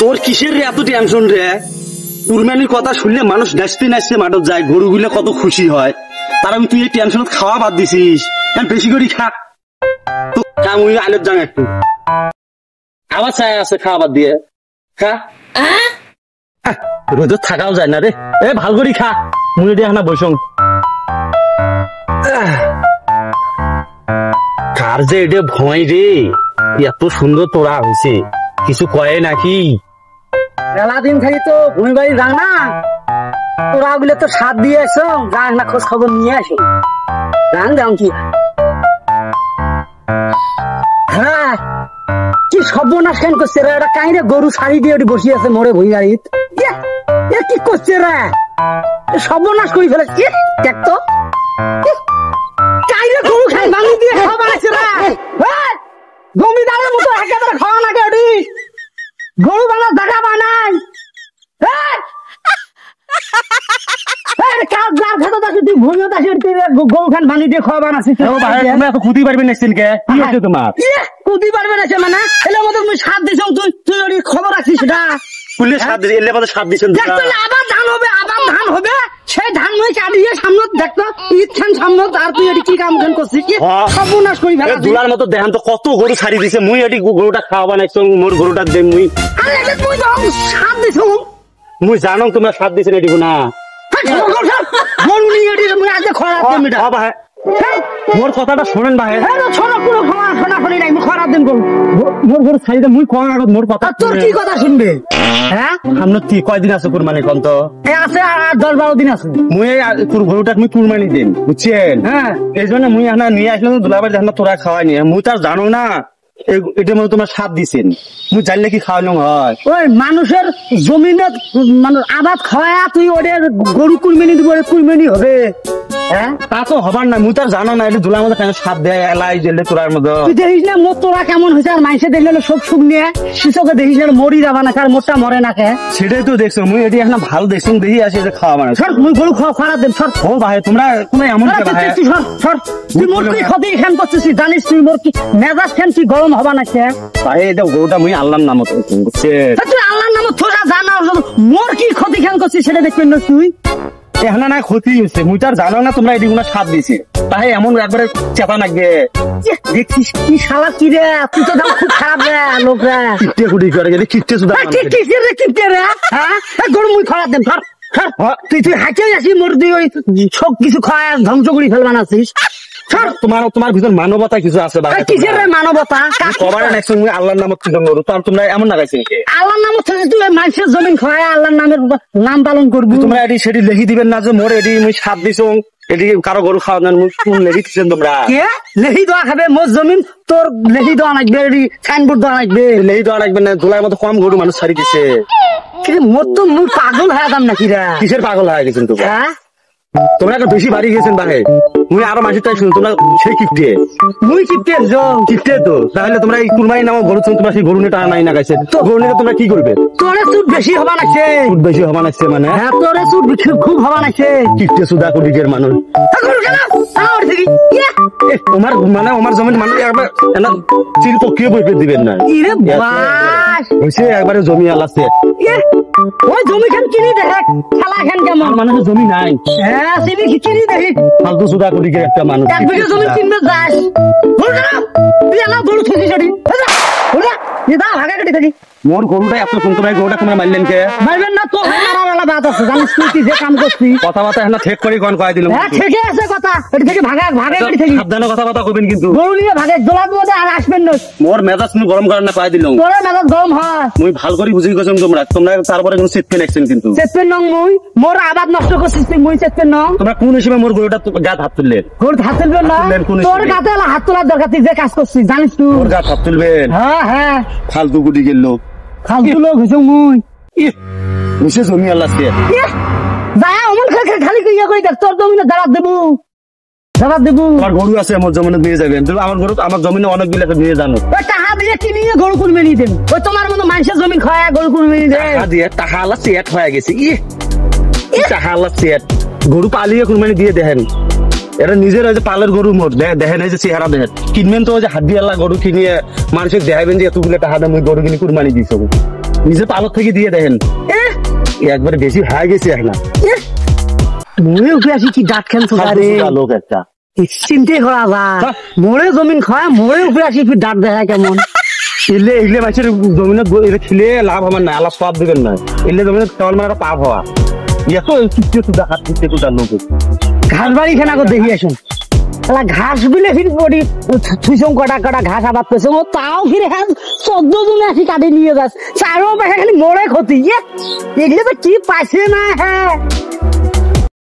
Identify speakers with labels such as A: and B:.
A: তোর কিসের রে এত টেনশন রে? কুরবানির কথা শুনলে মানুষ নাচতে নাচতে মাঠত যায়, গরুগুলো কত খুশি হয়। তার আমি তুই এই টেনশনত খাওয়া বাদ দিছিস, বেশি করে খা। তো কাম হইলে আলেপ যান একটু, আবার চাই আছে খাওয়া বাদ দিয়ে খা। রোদত থাকাও যায় না রে, এ ভাল করে খা। মুই দিয়ে না বসং কার যে এটা ভয় রে, এত সুন্দর তোরা হয়েছে, কিছু কয়ে নাকি?
B: মেলা দিন খালি তো ভূমি বাড়ি যাও না, তোরা গুলো তো সাত দিয়ে আসো, যাও না খোঁজ খবর নিয়ে আসো। জান যাও কি হ্যাঁ কি সর্বনাশ কেন করছে রে? এটা কাহিনী গরু শাড়ি দিয়ে বসে আছে মোড়ে ভূমি বাড়িত, এ কি করছে রে? সর্বনাশ করে ফেলেছে। দেখ তো কাহিনী গরু খাই ভাঙি দিয়ে খাওয়া বানাচ্ছে রে, জমিদারের মতো একেবারে খাওয়া নাকি ওটি গরু বানার জায়গা বানাই। গরু খান ভাঙি দিয়ে খাওয়া বানাচ্ছিস,
A: কুদি পারবি না কি হচ্ছে তোমার?
B: কুদি পারবে না সে মানে এলে মতো তুমি সাত দিছ, তুই খবর রাখিস না? আবার ধান হবে, আবার ধান হবে, সেই ধান নয় কাটিয়ে সামনে দেখতো ঈদ খান সামনে, আর তুই এটি কি কাম খান করছিস? সর্বনাশ করি ফেলা দুলার
A: মতো দেখান তো কত গরু ছাড়ি দিছে, মুই এটি গরুটা খাওয়া বানাইছো, মোর গরুটা দে মুই
B: সাত দিছ।
A: মুই জানো তোমরা সাত দিছে এটি না
B: গরু নিয়ে এটি আজকে খরা
A: মোর কথাটা শোনেন ভাই,
B: শোনাশোনি নাই, খরাব দিন গরু
A: মোর গরু ছাড়ি দে, মুই কোন আগত মোর কথা।
B: তোর কি কথা শুনবে? হ্যাঁ
A: সামনে কি কয়দিন আছে কুরবানি কোন তো?
B: আছে আর 10-12 দিন আছে।
A: মুই গরুটা মুই কুরবানি দিন, বুঝছেন?
B: হ্যাঁ
A: এই জন্য মুই এখানে নিয়ে আসলাম, দুলাবার যখন তোরা খাওয়াই নি, মুই তার জানো না এটা মধ্যে তোমার সাপ দিছেন, মুই জানলে কি খাওয়ানো হয়?
B: ওই মানুষের জমিনে মানুষ আবাদ খাওয়া, তুই ওদের গরু কুরবানি দিব, কুরবানি হবে? হ্যাঁ
A: তা তো হবার না, মুই তার জানো না এটা দুলার মধ্যে কেন সাপ দেয়, এলাই জেলে তোরার মধ্যে।
B: তুই দেখিস না মোট তোরা কেমন হয়েছে, আর মাইসে দেখলে সব সুখ নিয়ে শিশকে দেখিস না মরি যাবা না, কার মোটটা মরে না কে?
A: সেটাই তো দেখছো, মুই এটি এখন ভালো দেখছি, দেখি আসি যে খাওয়া মানে
B: সর, মুই গরু খাওয়া খারাপ দেন সর।
A: ও ভাই তোমরা কোনো এমন
B: তুই মোর কি ক্ষতি খান করছিস জানিস? তুই মোর কি মেজাজ খান কি গরম হবা না কে?
A: ভাই এটা গরুটা মুই আল্লাহর নামত,
B: তুই আল্লাহর নামত তোরা জানা, মোর কি ক্ষতি খান করছিস সেটা দেখবেন না তুই?
A: এখানে না ক্ষতি হচ্ছে, মুই তার জানো না তোমরা এটি সাপ দিছে, তাই এমন একবারে চেপা নাকবে।
B: দেখছিস কি শালা কি রে, তুই তো দাম খুব খারাপ রে লোক রে,
A: কিটে কুটি করে গেলে কিটে সুদা
B: কিসের রে কিটে রে? হ্যাঁ গরু মুই খারাপ দেন ধর, তুই হাঁকে আসি মোর দিয়ে ওই সব কিছু খাওয়া ধ্বংস করে ফেলবা নাছিস।
A: তোমার ভিতর মানবতা কিছু আছে,
B: কিসের রে মানবতা?
A: আল্লাহর নামত তোমরা এমন লাগাইছে,
B: আল্লাহর নামত তুই মানুষের জমিন খাওয়া আল্লাহর নামের নাম পালন করবি?
A: তোমরা এটি সেটি লিখি দিবেন না যে মোর এটি মুই সাপ দিছ, এটি কারো গরু খাওয়া লিখিছেন তোমরা?
B: কে লেহি দেওয়া খাবে? মোর জমিন তোর লেহি দেওয়া লাগবে, সাইনবোর্ড দেওয়া লাগবে।
A: লেহি দেওয়া লাগবে না, জুলাই মতো কম গরু মানুষ ছাড়ি দিছে।
B: মোর তো মুই পাগল হয়ে যাম নাকি রে?
A: কিসের পাগল হয়ে গেছেন তোমরা? তোমরা একটা বেশি বাড়ি গেছেন ভাই, মুই আরো মাসের তাই শুন তোমরা সেই কিপটে,
B: মুই কিপটে
A: কিপটে তো। তাহলে তোমরা এই কুরবানি নামক গরু তোমরা সেই গরু নিয়ে টানা নাই না গাইছে, তো গরু নিয়ে তোমরা কি করবে?
B: তোরে সুদ বেশি হবা নাকছে,
A: সুদ বেশি হবা নাকছে মানে?
B: হ্যাঁ তোরে সুদ খুব হবা নাকছে,
A: কিপটে সুদা কুডিকের মানুষ। তোমার মানে আমার জমিন মানুষ চিল পক্ষীয় বই দিবেন না, একবারে জমি আলাছে।
B: ওই জমি খান কিনি দেখ খেলা খান কেমন,
A: মানুষের জমি নাই।
B: হ্যাঁ কিনি দেখি
A: ফালতু সুদা কুডিকের একটা মানুষ।
B: এক বিঘা জমি কিনবে যাস, তুই আমার গরু খেতে চড়ি ভাগা কাটি থাকি।
A: মোর গরুটা এত সুন্দর, গরুটা তোমরা মারলেন কে?
B: মারবেন না তো, মারার বাদ আছে জানিস তুই কি যে কাম করছিস?
A: কথাবার্তা এখন ঠিক করে কোন কয় দিলাম।
B: হ্যাঁ ঠিকই আছে কথা, এটি থেকে ভাগা কাটি থাকি।
A: সাবধানে কথাবার্তা করবেন কিন্তু,
B: গরু নিয়ে ভাগে দোলার মধ্যে আর আসবেন না।
A: মোর মেজাজ তুমি গরম করার না কয় দিলাম,
B: তোর মেজাজ গরম হয়।
A: মুই ভাল করে বুঝি গেছম তোমরা তারপরে কোনো চেতপেন অ্যাকশন কিন্তু
B: চেতপেন নং মুই মোর আবাদ নষ্ট করছিস তুই, মুই চেতপেন নং।
A: তোমরা কোন হিসেবে মোর গরুটা গাত হাত তুললেন?
B: গরু হাত তুলবেন না, তোর গাতে হাত তোলার দরকার, তুই যে কাজ করছিস জানিস তুই?
A: তোর গাত হাত তুলবেন?
B: হ্যাঁ হ্যাঁ
A: ফালতু গুটি গেল,
B: ফালতু লোক হইছ মুই।
A: বুঝে জমি আল্লাহ
B: যায় অমন খালি ইয়া করে দেখ, তোর জমিনে দাঁড়াত দেবো, দাঁড়াত দেবো।
A: আমার গরু আছে আমার জমিনে নিয়ে যাবেন, আমার গরু আমার জমিনে অনেক গুলো নিয়ে জানো।
B: ওই টাকা দিয়ে কিনে গরু কুরবানি দেন, ওই তোমার মতো মানুষের জমি খাওয়া গরু কুরবানি দেন।
A: টাকা দিয়ে টাকা আল্লাহ সেট হয়ে গেছে, টাকা আল্লাহ সেট গরু পালিয়ে কুরবানি দিয়ে দেখেন, এরা নিজের ওই যে পালের গরু মোট দেখেন, এই যে চেহারা দেখেন, কিনবেন তো ওই যে হাড্ডি আল্লাহ গরু কিনিয়ে মানুষের দেখাবেন যে এতগুলো টাকা দাম গরু কিনে কুরবানি দিয়েছ, নিজে পালক থেকে দিয়ে দেখেন
B: এহ,
A: একবারে বেশি হয়ে গেছে এখন
B: এহ, মোড়ে উঠে আসি কি দাঁত খেলছো রে
A: লোক একটা
B: চিন্তে করা যায় মোড়ে জমিন খায় মোড়ে উপরে আসি ফির দাঁত দেখা কেমন
A: এলে এলে মাছের জমিনে খেলে লাভ আমার না আলাপ সব দিবেন না এলে জমিনে কেবল মানে একটা পাপ হওয়া এত কিছু একটু দেখাত দিতে একটু জানো
B: ঘাস বাড়ি খানা করে দেখি আসুন ঘাস বিলে ফির পড়ি ছুঁচং কটা কটা ঘাস আবাদ পেছে ও তাও ফিরে হ্যাঁ 14 জনে আসি কাটে নিয়ে যাস চারো পাশে খালি মোড়ে ক্ষতি এগুলো তো কি পাইছে না হ্যাঁ